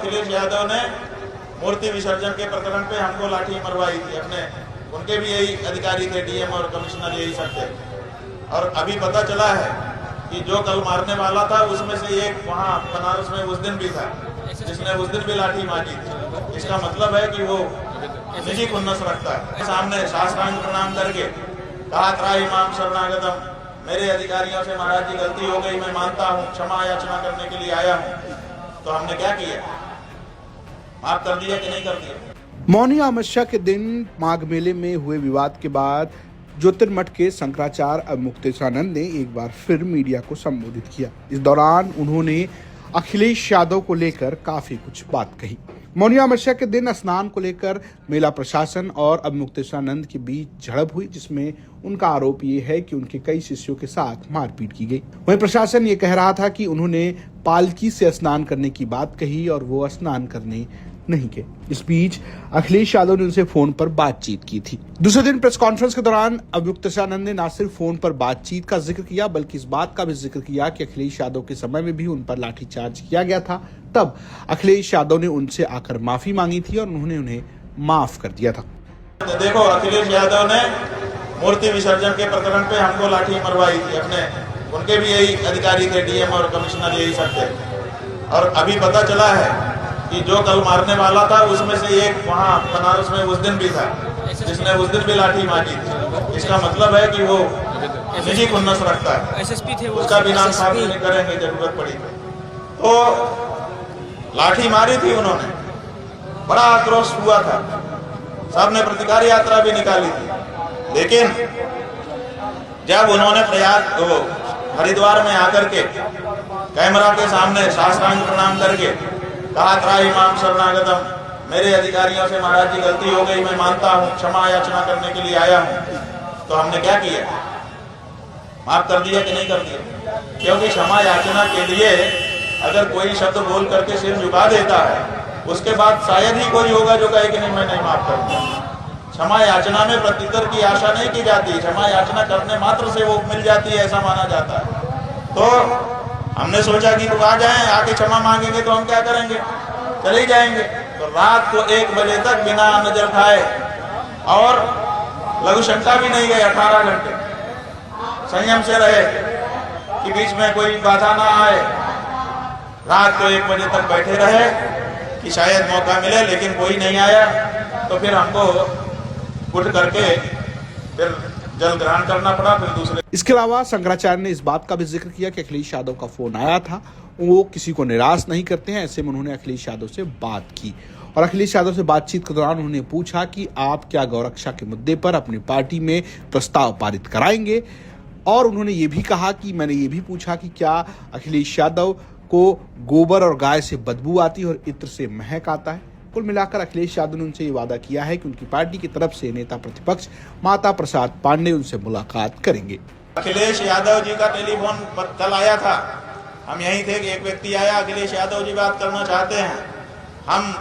अखिलेश यादव ने मूर्ति विसर्जन के प्रकरण पे हमको लाठी मरवाई थी। अपने उनके भी यही अधिकारी थे, डीएम और कमिश्नर यही सब थे। और अभी पता चला है कि जो कल मारने वाला था उसमें से एक वहाँ बनारस में उस दिन भी था, जिसने उस दिन भी लाठी मारी थी। इसका मतलब है कि वो निजी खुन्नस रखता है। सामने शास्त्रांग प्रणाम करके कहा त्राहि माम शरणागतम, मेरे अधिकारियों से महाराज जी गलती हो गई, मैं मानता हूँ, क्षमा याचना करने के लिए आया हूँ। तो हमने क्या किया, माफ कर दिया कि नहीं कर दिया? मौनी अमावस्या के दिन माघ मेले में हुए विवाद के बाद ज्योतिर्मठ के शंकराचार्य अवमुक्तेश्वरानंद ने एक बार फिर मीडिया को संबोधित किया। इस दौरान उन्होंने अखिलेश यादव को लेकर काफी कुछ बात कही। मौनी अमावस्या के दिन स्नान को लेकर मेला प्रशासन और अवमुक्तेश्वरानंद के बीच झड़प हुई, जिसमें उनका आरोप ये है कि उनके कई शिष्यों के साथ मारपीट की गई। वहीं प्रशासन ये कह रहा था कि उन्होंने पालकी से स्नान करने की बात कही और वो स्नान करने नहीं के। इस बीच अखिलेश यादव ने उनसे फोन पर बातचीत की थी। दूसरे दिन प्रेस कॉन्फ्रेंस के दौरान अवमुक्तेश्वरानंद ने न सिर्फ फोन पर बातचीत का जिक्र किया, बल्कि इस बात का भी जिक्र किया कि अखिलेश यादव के समय में भी उन पर लाठीचार्ज किया गया था। तब अखिलेश यादव ने उनसे आकर माफी मांगी थी और उन्होंने उन्हें माफ कर दिया था। देखो, अखिलेश यादव ने मूर्ति विसर्जन के प्रकरण पे हमको लाठी मरवाई थी। अपने उनके भी यही अधिकारी थे, डीएम और कमिश्नर यही सब थे। और अभी पता चला है कि जो कल मारने वाला था उसमें से एक वहाँ बनारस में उस दिन भी था, जिसने उस दिन भी लाठी मारी थी। इसका मतलब है कि वो निजी खुन्नस रखता है। एसएसपी थे, उसका भी नाम साफ नहीं करेंगे जरूरत पड़ी तो। लाठी मारी थी उन्होंने, बड़ा आक्रोश हुआ था, सबने प्रतिकार यात्रा भी निकाली थी। लेकिन जब उन्होंने हरिद्वार में आकर के कैमरा के सामने शास्त्रांग प्रणाम करके कहा त्राहि माम शरणागतम, मेरे अधिकारियों से महाराज जी गलती हो गई, मैं मानता हूँ, क्षमा याचना करने के लिए आया हूँ। तो हमने क्या किया, माफ कर दिया कि नहीं कर दिया? क्योंकि क्षमा याचना के लिए अगर कोई शब्द बोल करके सिर झुका देता है, उसके बाद शायद ही कोई होगा जो कहे कि नहीं मैं नहीं माफ करता। क्षमा याचना में प्रत्युत्तर की आशा नहीं की जाती, क्षमा याचना करने मात्र से वो मिल जाती है, ऐसा माना जाता है। तो हमने सोचा कि लोग आ जाएं, आके क्षमा मांगेंगे तो हम क्या करेंगे, चले जाएंगे। तो रात को 1 बजे तक बिना नजर खाए और लघु शंका भी नहीं गए, 18 घंटे संयम से रहे कि बीच में कोई बाधा ना आए। रात को 1 बजे तक बैठे रहे कि शायद मौका मिले, लेकिन कोई नहीं आया। तो फिर हमको उठ करके फिर जल ग्रहण करना पड़ा। फिर दूसरे इसके अलावा शंकराचार्य ने इस बात का भी जिक्र किया कि अखिलेश यादव का फोन आया था, वो किसी को निराश नहीं करते हैं। ऐसे में उन्होंने अखिलेश यादव से बात की और अखिलेश यादव से बातचीत के दौरान उन्होंने पूछा कि आप क्या गौरक्षा के मुद्दे पर अपनी पार्टी में प्रस्ताव पारित कराएंगे। और उन्होंने ये भी कहा कि मैंने ये भी पूछा कि क्या अखिलेश यादव को गोबर और गाय से बदबू आती है और इत्र से महक आता है। कुल मिलाकर अखिलेश यादव ने उनसे ये वादा किया है कि उनकी पार्टी की तरफ से नेता प्रतिपक्ष माता प्रसाद पांडे उनसे मुलाकात करेंगे। अखिलेश यादव जी का टेलीफोन कल आया था, हम यहीं थे कि एक व्यक्ति आया, अखिलेश यादव जी बात करना चाहते हैं। हम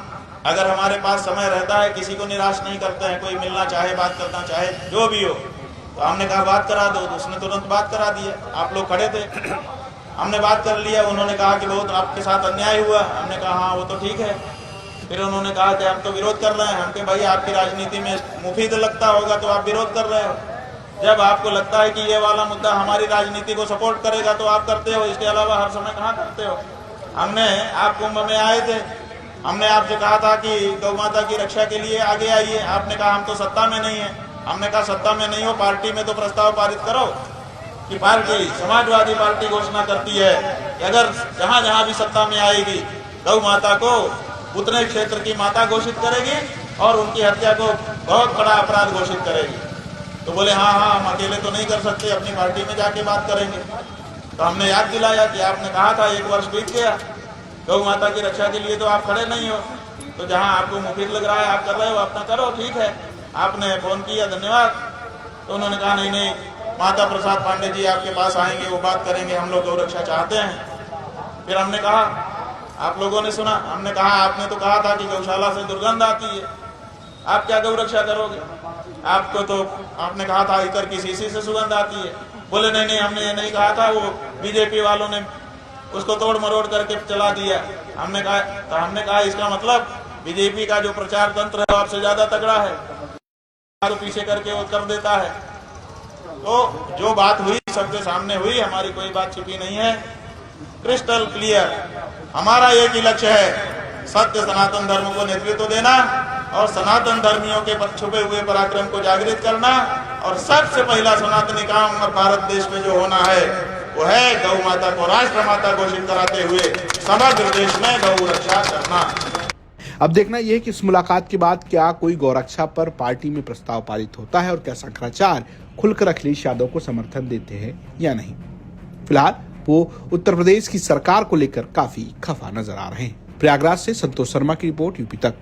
अगर हमारे पास समय रहता है किसी को निराश नहीं करते हैं, कोई मिलना चाहे, बात करना चाहे, जो भी हो। तो हमने कहा बात करा दो, तो उसने तुरंत बात करा दिया। आप लोग खड़े थे, हमने बात कर लिया। उन्होंने कहा कि बहुत आपके साथ अन्याय हुआ। हमने कहा हाँ वो तो ठीक है। फिर उन्होंने कहा कि हम तो विरोध कर रहे हैं। हम कहे भाई आपकी राजनीति में मुफीद लगता होगा तो आप विरोध कर रहे हो, जब आपको लगता है कि ये वाला मुद्दा हमारी राजनीति को सपोर्ट करेगा तो आप करते हो, इसके अलावा हर समय कहाँ करते हो। हमने आप कुंभ में आए थे, हमने आपसे कहा था कि गौ माता की रक्षा के लिए आगे आइए। आपने कहा हम तो सत्ता में नहीं है। हमने कहा सत्ता में नहीं हो, पार्टी में तो प्रस्ताव पारित करो कि पार्टी समाजवादी पार्टी घोषणा करती है कि अगर जहाँ जहाँ भी सत्ता में आएगी गौ माता को उतने क्षेत्र की माता घोषित करेगी और उनकी हत्या को बहुत बड़ा अपराध घोषित करेगी। तो बोले हाँ हम अकेले तो नहीं कर सकते, अपनी पार्टी में जाके बात करेंगे। तो हमने याद दिलाया कि आपने कहा था 1 वर्ष बीत गया, गौ माता की रक्षा के लिए तो आप खड़े नहीं हो, तो जहाँ आपको मुफीद लग रहा है आप कर रहे हो, अपना करो, ठीक है। आपने फोन किया, धन्यवाद। तो उन्होंने कहा नहीं नहीं, माता प्रसाद पांडे जी आपके पास आएंगे, वो बात करेंगे, हम लोग गौ रक्षा चाहते हैं। फिर हमने कहा, आप लोगों ने सुना, हमने कहा आपने तो कहा था कि गौशाला से दुर्गंध आती है, आप क्या गौ रक्षा करोगे? आपको तो आपने कहा था इतर की शीशी से सुगंध आती है। बोले नहीं नहीं, हमने ये नहीं कहा था, वो बीजेपी वालों ने उसको तोड़ मरोड़ करके चला दिया। हमने कहा इसका मतलब बीजेपी का जो प्रचार तंत्र है आपसे ज्यादा तगड़ा है, तो पीछे करके वो कर देता है। तो जो बात हुई सबके सामने हुई, हमारी कोई बात छिपी नहीं है, क्रिस्टल क्लियर। हमारा एक ही लक्ष्य है, सत्य सनातन धर्म को नेतृत्व देना और सनातन धर्मियों के छुपे हुए पराक्रम को जागृत करना, और सबसे पहला सनातनी काम और भारत देश में जो होना है वो है गौ माता को राष्ट्र माता घोषित कराते हुए समग्र देश में गौ रक्षा करना। अब देखना यह है कि इस मुलाकात के बाद क्या कोई गौरक्षा पर पार्टी में प्रस्ताव पारित होता है और क्या शंकराचार्य खुलकर अखिलेश यादव को समर्थन देते हैं या नहीं। फिलहाल वो उत्तर प्रदेश की सरकार को लेकर काफी खफा नजर आ रहे हैं। प्रयागराज से संतोष शर्मा की रिपोर्ट, यूपी तक।